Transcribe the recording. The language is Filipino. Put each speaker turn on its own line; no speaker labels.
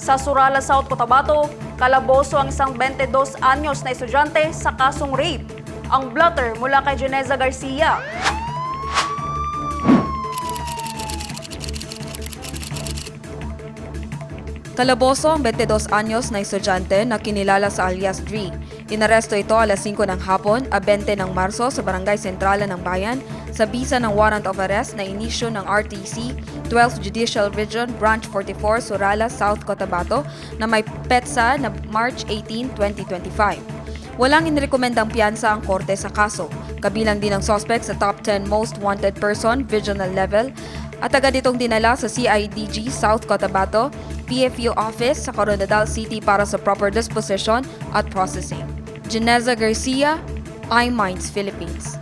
Sa Surala, South Cotabato, kalaboso ang isang 22 anyos na estudyante sa kasong rape. Ang blotter mula kay Geneza Garcia.
Kalaboso ang 22 anyos na estudyante na kinilala sa alias Dre. Inaresto ito alas 5 ng hapon, 20 ng Marso sa Barangay Sentrala ng Bayan sa bisa ng warrant of arrest na inisyo ng RTC 12th Judicial Region Branch 44 Surala, South Cotabato na may petsa na March 18, 2025. Walang inirekomendang piyansa ang korte sa kaso. Kabilang din ang suspect sa top 10 most wanted person regional level at agad itong dinala sa CIDG South Cotabato PFU office sa Coronadal City para sa proper disposition at processing. Geneza Garcia, iMinds Philippines.